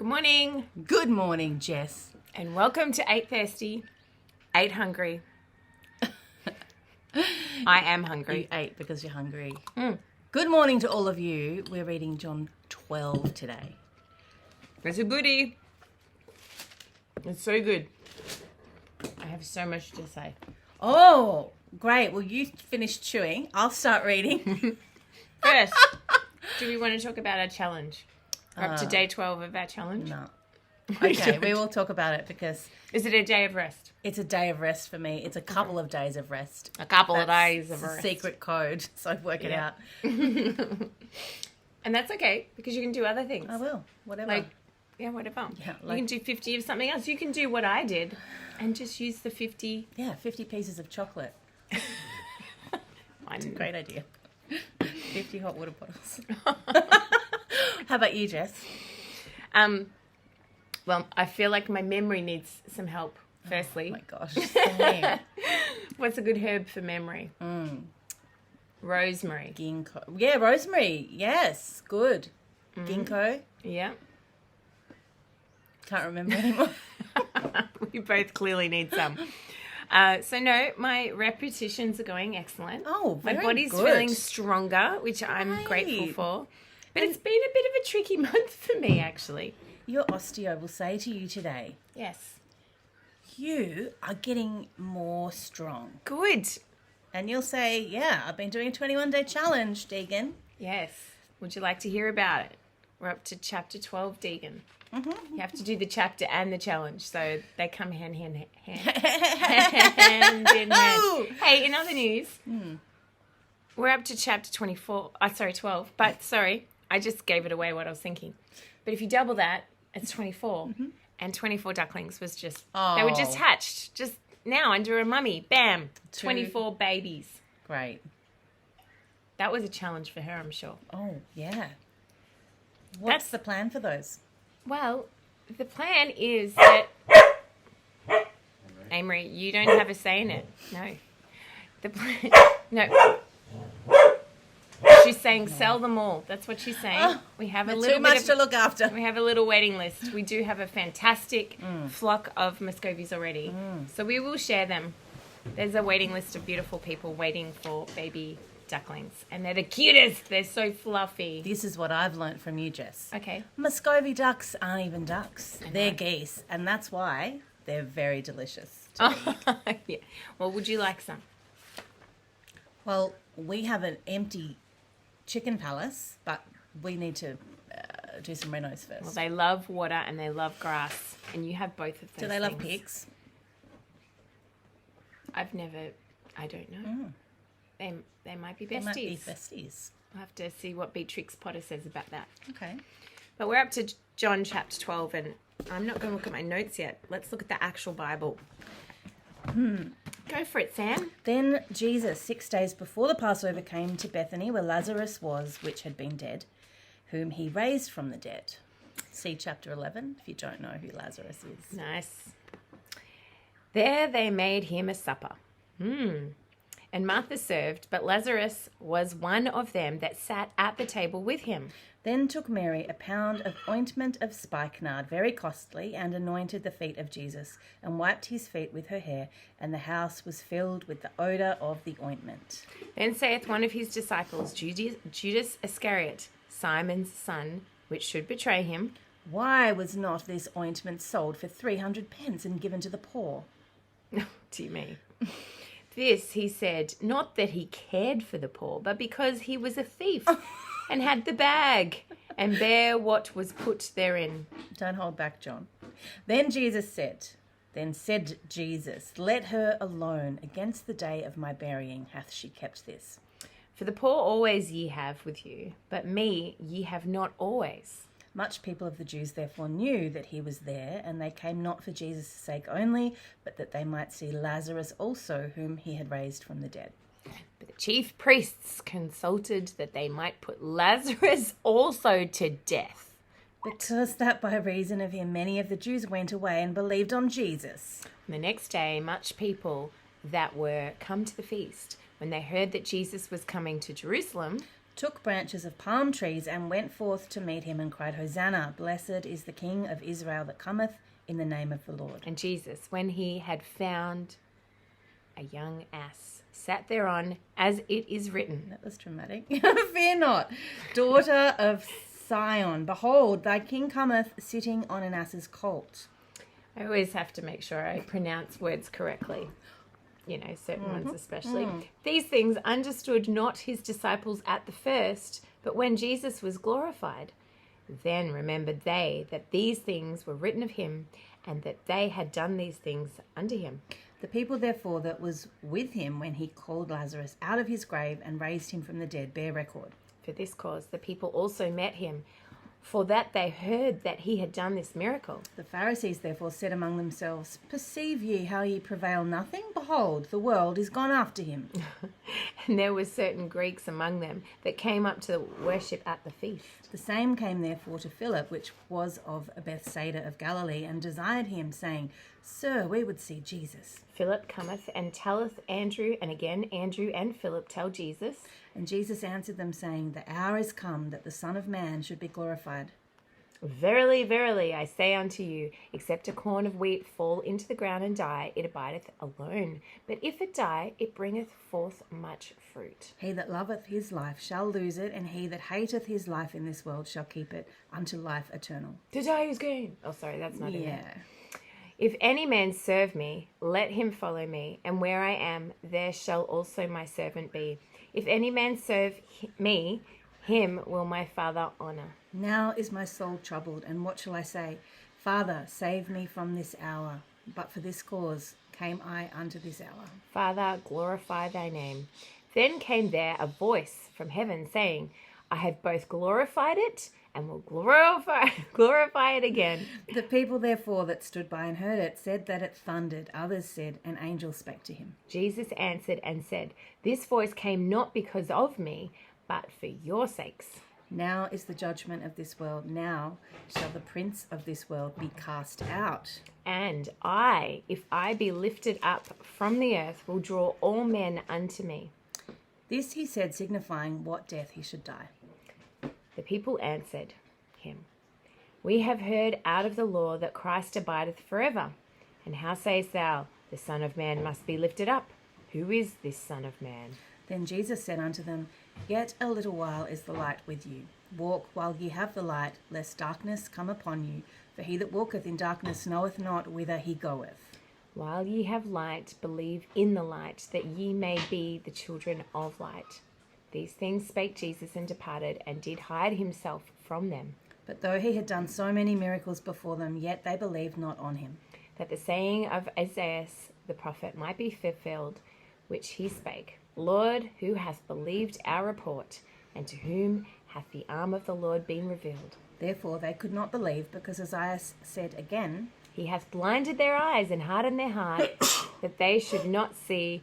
Good morning. Good morning, Jess. And welcome to 8:30. 8 hungry. I am hungry. You ate because you're hungry. Good morning to all of you. We're reading John 12 today. It's a goodie. It's so good. I have so much to say. Oh, great. Well, you finished chewing. I'll start reading. First, do we want to talk about our challenge? We're up to day 12 of our challenge. No. Okay, we will talk about it because... Is it a day of rest? It's a day of rest for me. It's a couple of days of rest. A couple of days of That's rest. secret code, so work it out. And that's okay, because you can do other things. I will. Whatever. Whatever. Yeah, You can do 50 of something else. You can do what I did and just use the 50. Yeah, 50 pieces of chocolate. It's a great idea. 50 hot water bottles. How about you, Jess? Well, I feel like my memory needs some help, firstly. Oh my gosh. Same. What's a good herb for memory? Rosemary. Ginkgo. Yeah, rosemary. Yes, good. Ginkgo. Yeah. Can't remember anymore. We both clearly need some. So no, my repetitions are going excellent. Oh, very My body's good. feeling stronger, which I'm grateful Great. for. But it's been a bit of a tricky month for me, actually. Your osteo will say to you today, Yes. you are getting more strong. Good. And you'll say, yeah, I've been doing a 21-day challenge, Deegan. Yes. Would you like to hear about it? We're up to chapter 12, Deegan. You have to do the chapter and the challenge, so they come hand in hand. Hey, in other news, we're up to chapter 12. But sorry, I just gave it away what I was thinking. But if you double that, it's 24. And 24 ducklings was just, they were just hatched, just now under a mummy. Bam, 24 babies. Great. That was a challenge for her, I'm sure. Oh, yeah. What's the plan for those? Well, the plan is that... Amory, you don't have a say in it. No. The plan... No. She's saying sell them all. That's what she's saying. We have a little too much to look after. We have a little waiting list. We do have a fantastic flock of Muscovies already. So we will share them. There's a waiting list of beautiful people waiting for baby ducklings. And they're the cutest. They're so fluffy. This is what I've learnt from you, Jess. Okay. Muscovy ducks aren't even ducks. They're geese. And that's why they're very delicious. Yeah. Well, would you like some? Well, we have an empty chicken palace, but we need to do some renos first. Well, they love water and they love grass. And you have both of those Do they love things. pigs? I don't know. They might be besties. They might be besties. We'll have to see what Beatrix Potter says about that. Okay. But we're up to John chapter 12, and I'm not going to look at my notes yet. Let's look at the actual Bible. Go for it, Sam. Then Jesus, 6 days before the Passover, came to Bethany, where Lazarus was, which had been dead, whom he raised from the dead. See chapter 11, if you don't know who Lazarus is. Nice. There they made him a supper. And Martha served, but Lazarus was one of them that sat at the table with him. Then took Mary a pound of ointment of spikenard, very costly, and anointed the feet of Jesus, and wiped his feet with her hair, and the house was filled with the odour of the ointment. Then saith one of his disciples, Judas Iscariot, Simon's son, which should betray him, Why was not this ointment sold for 300 pence and given to the poor? Dear me. This he said, not that he cared for the poor, but because he was a thief and had the bag and bare what was put therein. Don't hold back, John. Then said Jesus, let her alone. Against the day of my burying hath she kept this. For the poor always ye have with you, but me ye have not always. Much people of the Jews therefore knew that he was there, and they came not for Jesus' sake only, but that they might see Lazarus also, whom he had raised from the dead. But the chief priests consulted that they might put Lazarus also to death. Because that by reason of him many of the Jews went away and believed on Jesus. And the next day much people that were come to the feast, when they heard that Jesus was coming to Jerusalem, took branches of palm trees and went forth to meet him and cried, Hosanna, blessed is the King of Israel that cometh in the name of the Lord. And Jesus, when he had found a young ass, sat thereon, as it is written. That was dramatic. Fear not, daughter of Sion. Behold, thy king cometh sitting on an ass's colt. I always have to make sure I pronounce words correctly. Certain ones especially. These things understood not his disciples at the first, but when Jesus was glorified. Then remembered they that these things were written of him, and that they had done these things unto him. The people, therefore, that was with him when he called Lazarus out of his grave and raised him from the dead bear record. For this cause the people also met him, for that they heard that he had done this miracle. The Pharisees therefore said among themselves, Perceive ye how ye prevail nothing? Behold, the world is gone after him. And there were certain Greeks among them that came up to worship at the feast. The same came therefore to Philip, which was of Bethsaida of Galilee, and desired him, saying, Sir, we would see Jesus. Philip cometh and telleth Andrew, and again Andrew and Philip tell Jesus. And Jesus answered them, saying, The hour is come that the Son of Man should be glorified. Verily, verily, I say unto you, except a corn of wheat fall into the ground and die, it abideth alone. But if it die, it bringeth forth much fruit. He that loveth his life shall lose it, and he that hateth his life in this world shall keep it unto life eternal. To die is gain. Oh, sorry, that's not in Yeah. there. If any man serve me, let him follow me, and where I am, there shall also my servant be. If any man serve me, him will my Father honour. Now is my soul troubled, and what shall I say? Father, save me from this hour. But for this cause came I unto this hour. Father, glorify thy name. Then came there a voice from heaven, saying, I have both glorified it, and will glorify it again. The people therefore that stood by and heard it said that it thundered. Others said, An angel spake to him. Jesus answered and said, This voice came not because of me, but for your sakes. Now is the judgment of this world. Now shall the prince of this world be cast out. And I, if I be lifted up from the earth, will draw all men unto me. This he said, signifying what death he should die. The people answered him, We have heard out of the law that Christ abideth forever. And how sayest thou, the Son of Man must be lifted up? Who is this Son of Man? Then Jesus said unto them, Yet a little while is the light with you. Walk while ye have the light, lest darkness come upon you. For he that walketh in darkness knoweth not whither he goeth. While ye have light, believe in the light, that ye may be the children of light. These things spake Jesus, and departed, and did hide himself from them. But though he had done so many miracles before them, yet they believed not on him. That the saying of Isaiah the prophet might be fulfilled, which he spake, Lord, who hath believed our report, and to whom hath the arm of the Lord been revealed? Therefore they could not believe, because Isaiah said again, He hath blinded their eyes and hardened their heart, that they should not see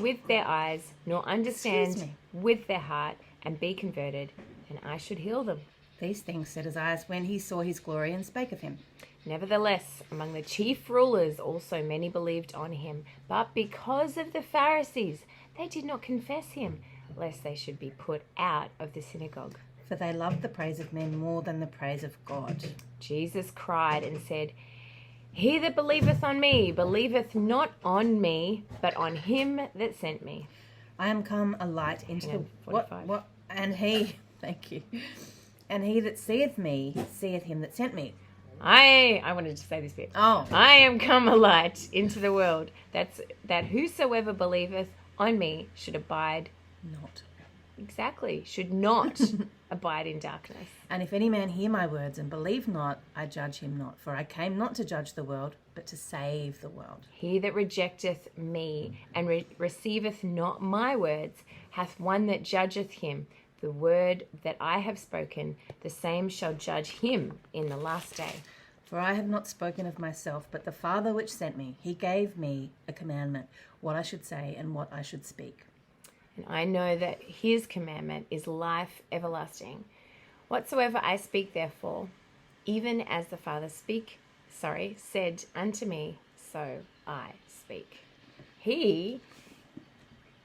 with their eyes, nor understand with their heart, and be converted, and I should heal them. These things said Isaiah when he saw his glory, and spake of him. Nevertheless, among the chief rulers also many believed on him, but because of the Pharisees they did not confess him, lest they should be put out of the synagogue. For they loved the praise of men more than the praise of God. Jesus cried and said, He that believeth on me, believeth not on me, but on him that sent me. I am come a light into the... 45. What? And he... Thank you. And he that seeth me, seeth him that sent me. I wanted to say this bit. Oh. I am come a light into the world, that whosoever believeth on me should abide Not. Exactly. Should not abide in darkness. And if any man hear my words and believe not, I judge him not. For I came not to judge the world, but to save the world. He that rejecteth me and receiveth not my words hath one that judgeth him. The word that I have spoken, the same shall judge him in the last day. For I have not spoken of myself, but the Father which sent me, he gave me a commandment, what I should say and what I should speak. And I know that his commandment is life everlasting. Whatsoever I speak, therefore, even as the Father said unto me, so I speak. He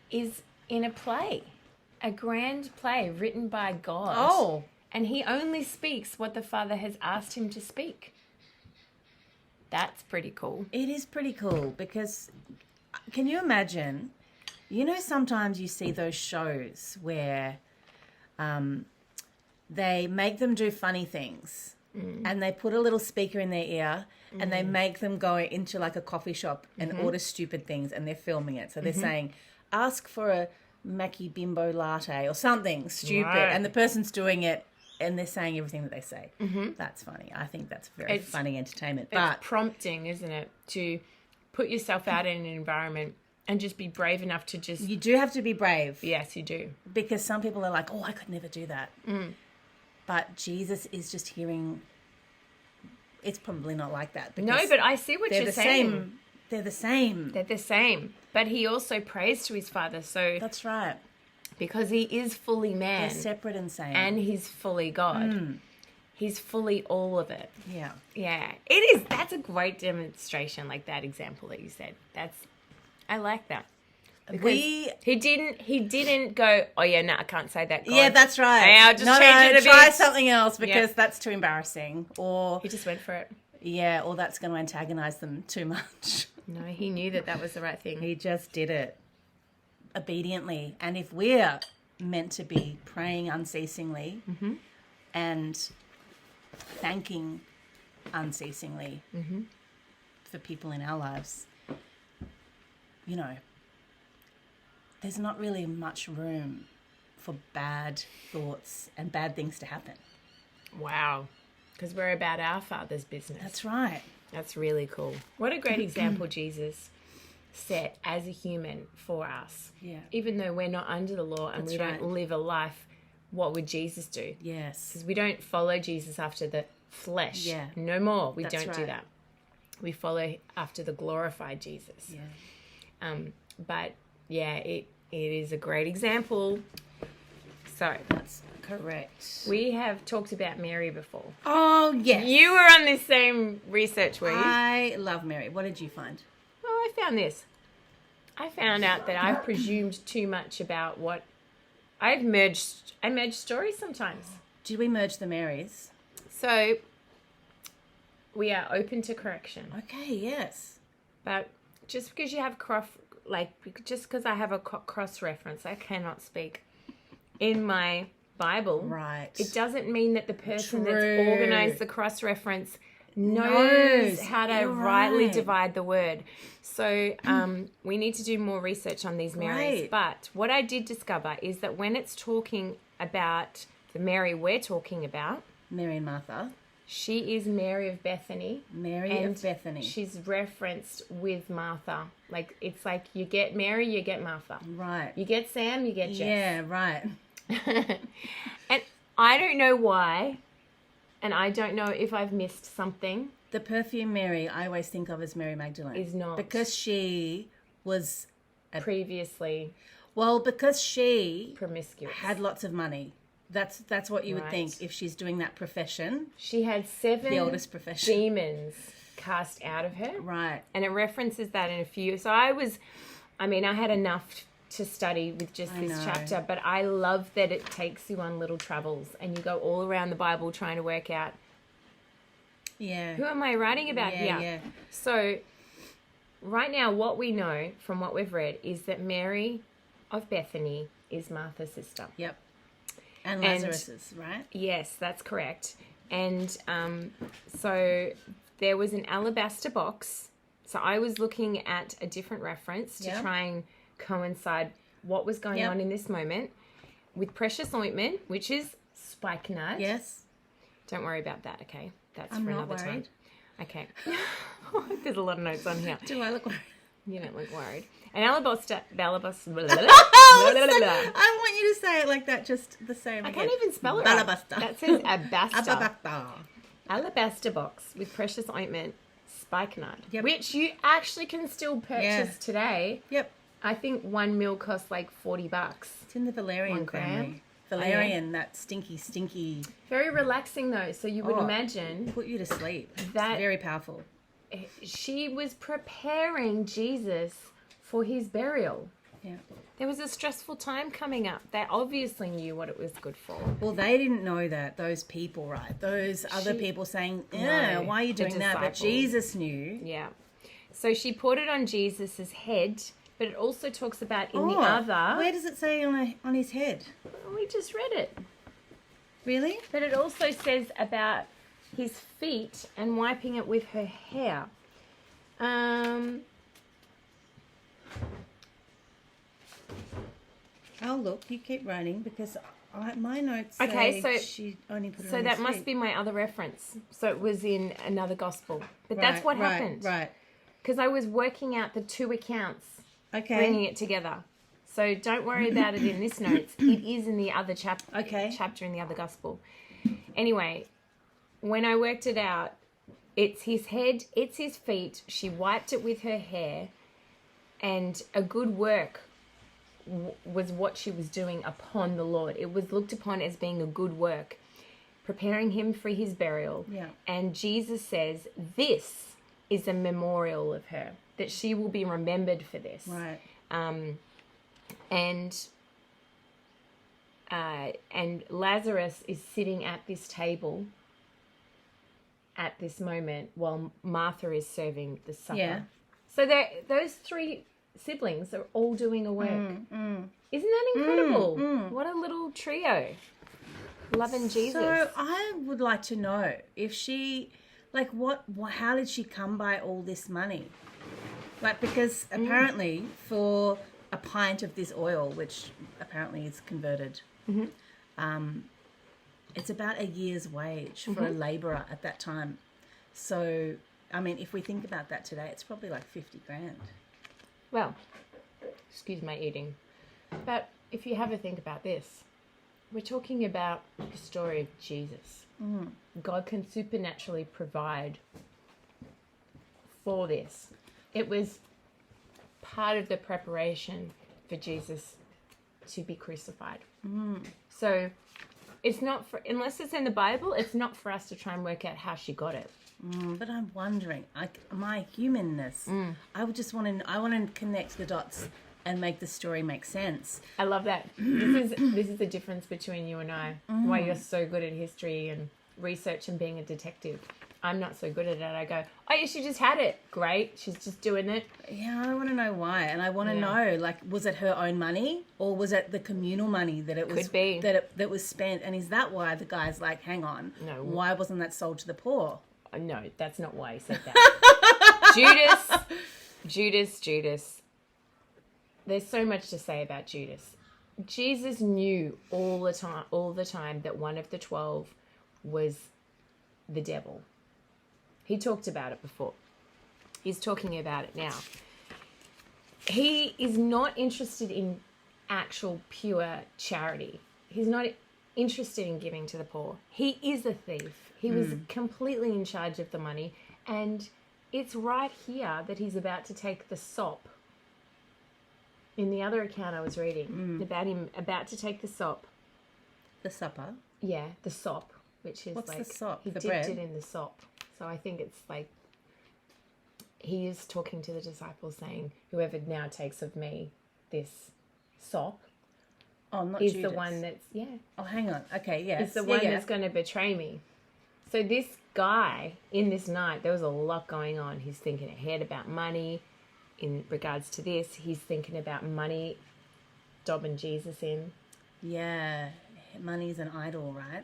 is in a play. a grand play written by God. Oh. And he only speaks what the Father has asked him to speak. That's pretty cool. It is pretty cool because can you imagine, sometimes you see those shows where they make them do funny things and they put a little speaker in their ear and they make them go into like a coffee shop and order stupid things and they're filming it. So they're saying, ask for a Mackie Bimbo latte or something stupid. Right. And the person's doing it and they're saying everything that they say. That's funny. I think that's very funny entertainment. It's prompting, isn't it, to put yourself out in an environment and just be brave enough to just... You do have to be brave. Yes, you do. Because some people are like, oh, I could never do that. But Jesus is just hearing... It's probably not like that. No, but I see what you're saying. They're the same. They're the same. But he also prays to his Father. So that's right. Because he is fully man. They're separate and same. And he's fully God. He's fully all of it. Yeah. Yeah. It is. That's a great demonstration, like that example that you said. I like that. Because he didn't go, oh yeah, no, I can't say that, God. Yeah, that's right. Hey, I'll just change it a try bit. something else because that's too embarrassing. Or he just went for it. Yeah, or that's going to antagonize them too much. No, he knew that was the right thing. He just did it obediently. And if we're meant to be praying unceasingly and thanking unceasingly for people in our lives, there's not really much room for bad thoughts and bad things to happen. Wow. Because we're about our Father's business. That's right. That's really cool. What a great example Jesus set as a human for us. Yeah. Even though we're not under the law and we don't live a life, what would Jesus do? Yes. Because we don't follow Jesus after the flesh. Yeah. No more. We don't do right. that. We follow after the glorified Jesus. Yeah. But yeah, it is a great example. So that's correct. We have talked about Mary before. Oh, yes. You were on this same research, were you? I love Mary. What did you find? Oh, I found this. I found out that I've presumed too much about what... I merge stories sometimes. Did we merge the Marys? So, we are open to correction. Okay, yes. But just because you have just because I have a cross-reference, I cannot speak in my Bible. Right. It doesn't mean that the person that's organized the cross-reference knows how to rightly divide the word. So we need to do more research on these Marys. Right. But what I did discover is that when it's talking about the Mary we're talking about, Mary and Martha, she is Mary of Bethany. Mary of Bethany. She's referenced with Martha. Like, it's like you get Mary, you get Martha. Right. You get Sam, you get Jess. Yeah, right. And I don't know why, and I don't know if I've missed something. The perfume Mary I always think of as Mary Magdalene. Is not. Because she was... previously... Well, because she... promiscuous. Had lots of money. That's what you would think if she's doing that profession. She had 7 the oldest profession. demons cast out of her. Right. And it references that in a few. So I had enough to study with just this chapter, but I love that it takes you on little travels and you go all around the Bible trying to work out who am I writing about here? Yeah. So right now what we know from what we've read is that Mary of Bethany is Martha's sister. Yep. And Lazarus's, right? Yes, that's correct. And so there was an alabaster box. So I was looking at a different reference to try and coincide what was going on in this moment with precious ointment, which is spikenard. Yes. Don't worry about that, okay? That's I'm for not another worried. time. Okay. There's a lot of notes on here. Do I look worried? You don't look worried. An alabaster. I want you to say it like that, just the same. I can't even spell it. Alabaster. Right. That says abaster. Alabaster box with precious ointment, spikenard, which you actually can still purchase today. Yep. I think 1 mil costs like $40. It's in the valerian family. Valerian, that stinky. Very relaxing though, so you would imagine. Put you to sleep. That it's very powerful. She was preparing Jesus for his burial. Yeah. There was a stressful time coming up. They obviously knew what it was good for. Well, they didn't know that, those people, right? Those other people saying, No, why are you doing that? But Jesus knew. Yeah. So she poured it on Jesus' head, but it also talks about in the other... Where does it say on his head? We just read it. Really? But it also says about his feet and wiping it with her hair. I'll look. You keep writing because my notes Okay, say so she only put it on So his that must feet. be my other reference. So it was in another gospel. But that's what happened. Right. Because I was working out the two accounts, Okay. bringing it together. So don't worry about it in this notes. It is in the other chapter in the other gospel. Anyway, when I worked it out, it's his head, it's his feet. She wiped it with her hair, and a good work was what she was doing upon the Lord. It was looked upon as being a good work, preparing him for his burial. Yeah. And Jesus says, this is a memorial of her, that she will be remembered for this. Right. And Lazarus is sitting at this table at this moment while Martha is serving the supper. Yeah. So those three siblings are all doing a work. Isn't that incredible? What a little trio. Loving Jesus. So I would like to know if she, like, how did she come by all this money? Like, because apparently for a pint of this oil, which apparently is converted, it's about a year's wage for a labourer at that time. So, I mean, if we think about that today, it's probably like 50 grand. Well, excuse my eating. But if you have a think about this, we're talking about the story of Jesus. God can supernaturally provide for this. It was part of the preparation for Jesus to be crucified. So it's not for, unless it's in the Bible, it's not for us to try and work out how she got it. But I'm wondering, my humanness, I would just want to connect the dots and make the story make sense. I love that. This is the difference between you and I. Why you're so good at history and research and being a detective. I'm not so good at it. I go, oh yeah, she just had it. Great, she's just doing it. Yeah, I want to know why, and I want to know, like, was it her own money or was it the communal money that it was? Could be that was spent, and is that why the guy's like, hang on, no, why wasn't that sold to the poor? No, that's not why he said that. Judas. There's so much to say about Judas. Jesus knew all the time that one of the 12 was the devil. He talked about it before. He's talking about it now. He is not interested in actual pure charity. He's not interested in giving to the poor. He is a thief. He was completely in charge of the money, and it's right here that he's about to take the sop. In the other account I was reading about him about to take the sop. The supper? Yeah, the sop, which is What's like... the sop? He The dipped bread? it in the sop. So I think it's like... He is talking to the disciples saying, whoever now takes of me this sop Oh, not is Judas. the one that's... Yeah. Oh, hang on. Okay, yes. Is the one that's going to betray me. So this guy, in this night, there was a lot going on. He's thinking ahead about money. In regards to this, he's thinking about money, dobbing Jesus in. Yeah, money's an idol, right?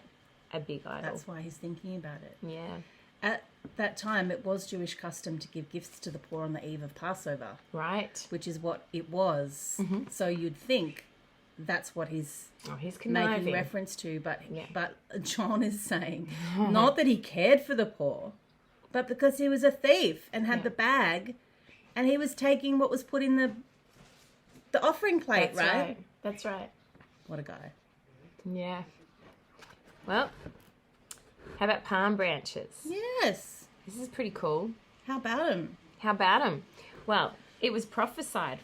A big idol. That's why he's thinking about it. Yeah. At that time, it was Jewish custom to give gifts to the poor on the eve of Passover. Right. Which is what it was. So you'd think that's what he's conniving. making reference to. But John is saying, not that he cared for the poor, but because he was a thief and had the bag, and he was taking what was put in the offering plate, right? That's right. What a guy. Yeah. Well, how about palm branches? Yes. This is pretty cool. How about him? Well, it was prophesied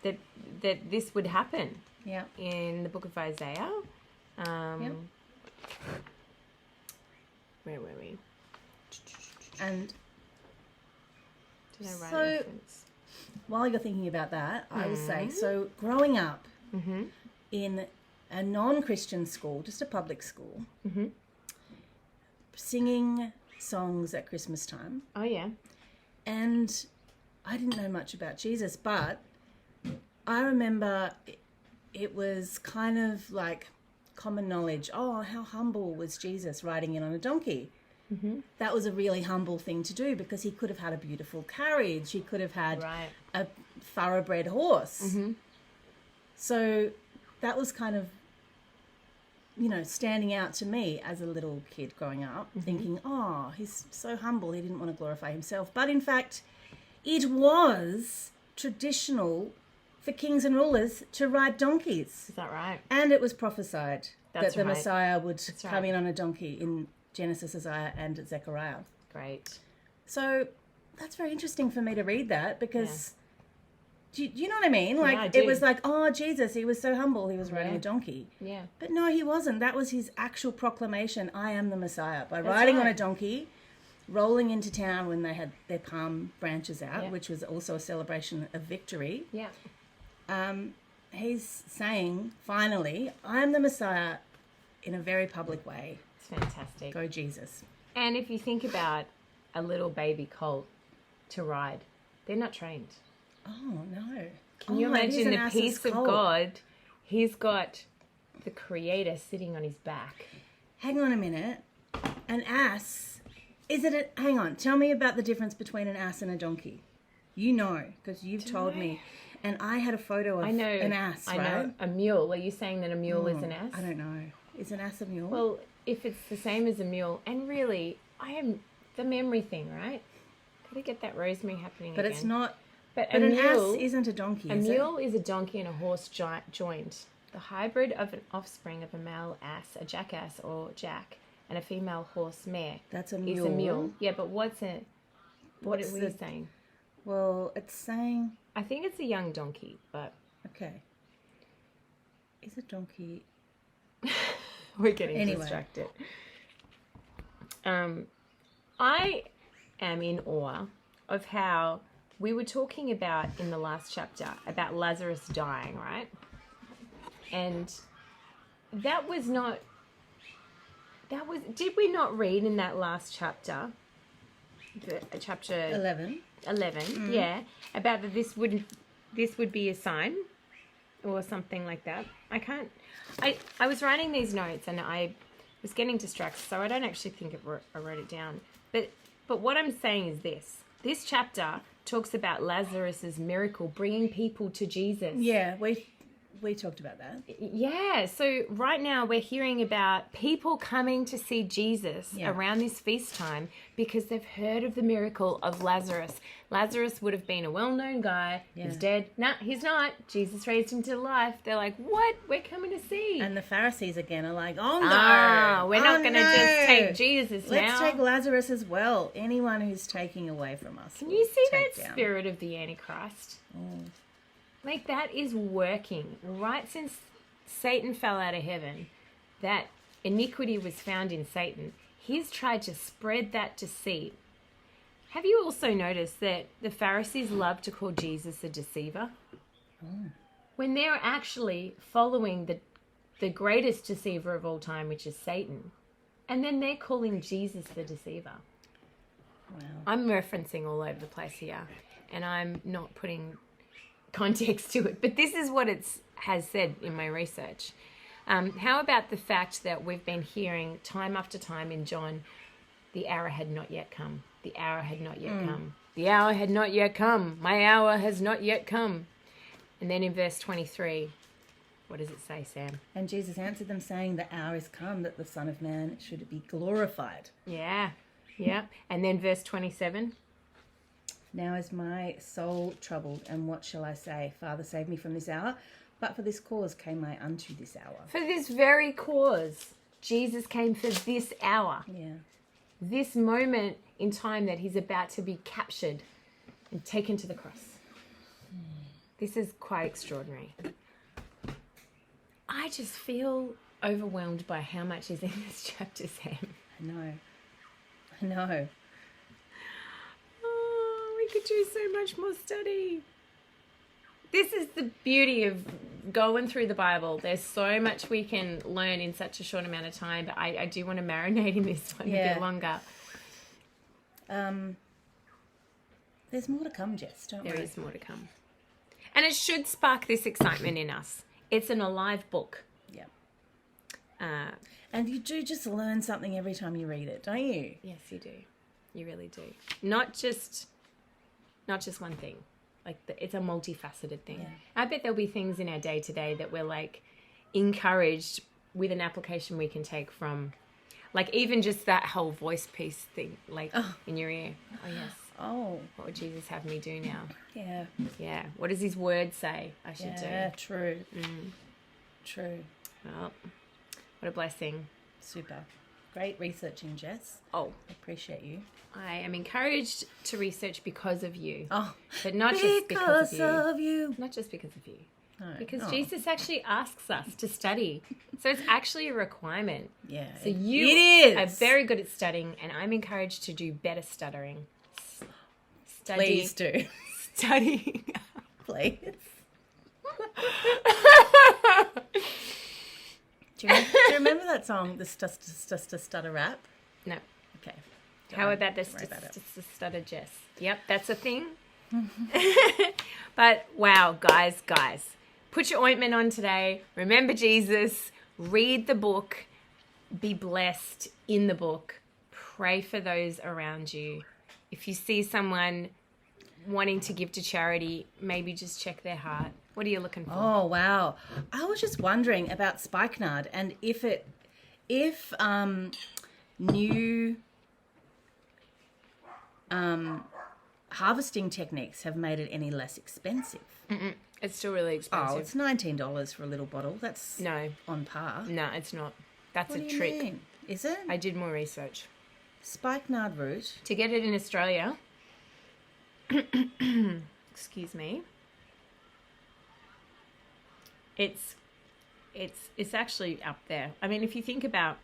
that this would happen. Yeah. In the book of Isaiah. Where were we? And did I write so, reference? while you're thinking about that, I was saying, so growing up in a non-Christian school, just a public school, singing songs at Christmas time. Oh, yeah. And I didn't know much about Jesus, but I remember it was kind of like common knowledge. Oh, how humble was Jesus riding in on a donkey? That was a really humble thing to do because he could have had a beautiful carriage. He could have had a thoroughbred horse. So that was kind of, you know, standing out to me as a little kid growing up, thinking, oh, he's so humble, he didn't want to glorify himself. But in fact, it was traditional for kings and rulers to ride donkeys. Is that right? And it was prophesied that the right. Messiah would come in on a donkey in Genesis, Isaiah, and Zechariah. Great. So that's very interesting for me to read that because... Do you know what I mean? Like, I do. it was like, oh, Jesus, he was so humble, he was riding a donkey. Yeah. But no, he wasn't. That was his actual proclamation, I am the Messiah. By riding on a donkey, rolling into town when they had their palm branches out, which was also a celebration of victory. Yeah. He's saying, finally, I am the Messiah in a very public way. It's fantastic. Go Jesus. And if you think about a little baby colt to ride, they're not trained. Oh, no. Can you imagine the peace of God? He's got the Creator sitting on his back. Hang on a minute. An ass, hang on, tell me about the difference between an ass and a donkey. You know, because you've told me. And I had a photo of an ass, right? I know. A mule. Are you saying that a mule is an ass? I don't know. Is an ass a mule? Well, if it's the same as a mule, and really, I am the memory thing, right? Gotta get that rosemary happening again. But it's not... But an ass isn't a donkey, A mule is a donkey and a horse joined. The hybrid of an offspring of a male ass, a jackass or jack, and a female horse mare. That's a mule. Is a mule. Yeah, but what are you saying? Well, it's saying... I think it's a young donkey, but... Okay. Is a donkey... We're getting distracted. I am in awe of how... We were talking about in the last chapter about Lazarus dying, right? And did we not read in that last chapter, chapter 11, yeah, about that this would be a sign or something like that. I was writing these notes and I was getting distracted, so I don't actually think I wrote it down. But what I'm saying is this chapter talks about Lazarus's miracle, bringing people to Jesus. Yeah, we talked about that. Yeah, so right now we're hearing about people coming to see Jesus around this feast time because they've heard of the miracle of Lazarus. Lazarus would have been a well-known guy. Yeah. He's dead. No, he's not. Jesus raised him to life. They're like, what? We're coming to see. And the Pharisees again are like, oh no. We're not going to just take Jesus now. Let's take Lazarus as well. Anyone who's taking away from us. Can you see that spirit of the Antichrist? Oh. Like, that is working. Right since Satan fell out of heaven, that iniquity was found in Satan. He's tried to spread that deceit. Have you also noticed that the Pharisees love to call Jesus a deceiver? Oh. When they're actually following the greatest deceiver of all time, which is Satan. And then they're calling Jesus the deceiver. Wow. I'm referencing all over the place here. And I'm not putting context to it, but this is what it has said in my research. How about the fact that we've been hearing time after time in John, the hour had not yet come. The hour had not yet come. The hour had not yet come. My hour has not yet come. And then in verse 23, what does it say, Sam? And Jesus answered them saying, the hour is come that the Son of Man should be glorified. Yeah. And then verse 27. Now is my soul troubled, and what shall I say? Father, save me from this hour. But for this cause came I unto this hour. For this very cause, Jesus came for this hour. Yeah. This moment in time that he's about to be captured and taken to the cross. This is quite extraordinary. I just feel overwhelmed by how much is in this chapter, Sam. I know. We could do so much more study. This is the beauty of going through the Bible. There's so much we can learn in such a short amount of time, but I do want to marinate in this one a bit longer. There's more to come, Jess. Don't worry. There is more to come. And it should spark this excitement in us. It's an alive book. Yeah. And you do just learn something every time you read it, don't you? Yes, you do. You really do. Not just one thing. Like it's a multifaceted thing. Yeah. I bet there'll be things in our day to day that we're like encouraged with an application we can take from, like even just that whole voice piece thing, like in your ear. Oh yes. Oh. What would Jesus have me do now? Yeah. Yeah. What does his word say I should do? Yeah, true. True. Well, what a blessing. Super. Great researching, Jess. Oh. Appreciate you. I am encouraged to research because of you. Oh. But not just because of you. Not just because of you. No. Because Jesus actually asks us to study. So it's actually a requirement. Yeah. So you are very good at studying, and I'm encouraged to do better stuttering. Please do. Studying. Please. Do you remember that song, the Stutter Rap? No. Okay. How about this Stutter Jess? Yep, that's a thing. But wow, guys, put your ointment on today. Remember Jesus. Read the book. Be blessed in the book. Pray for those around you. If you see someone wanting to give to charity, maybe just check their heart. What are you looking for? Oh, wow. I was just wondering about spikenard and if new harvesting techniques have made it any less expensive. It's still really expensive. Oh, it's $19 for a little bottle. That's on par. No, it's not. That's What a do you trick. mean? Is it? I did more research. Spikenard root. To get it in Australia, excuse me, it's actually up there. I mean, if you think about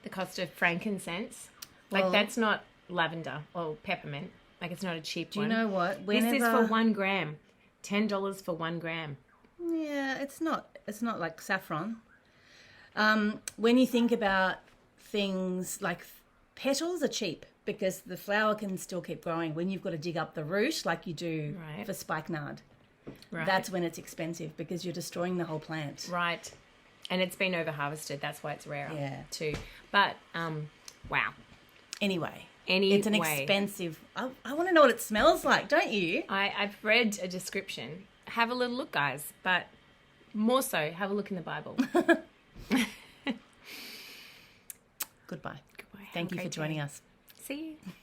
the cost of frankincense, like that's not lavender or peppermint. Like it's not a cheap one. Do you know what? This is for 1 gram. $10 for 1 gram. Yeah, it's not like saffron. When you think about things like petals are cheap because the flower can still keep growing. When you've got to dig up the root like you do for spikenard, that's when it's expensive because you're destroying the whole plant. Right. And it's been over harvested. That's why it's rarer too. But, wow. Anyway. It's an expensive... I want to know what it smells like, don't you? I've read a description. Have a little look, guys. But more so, have a look in the Bible. Goodbye. Thank you for joining us. See you.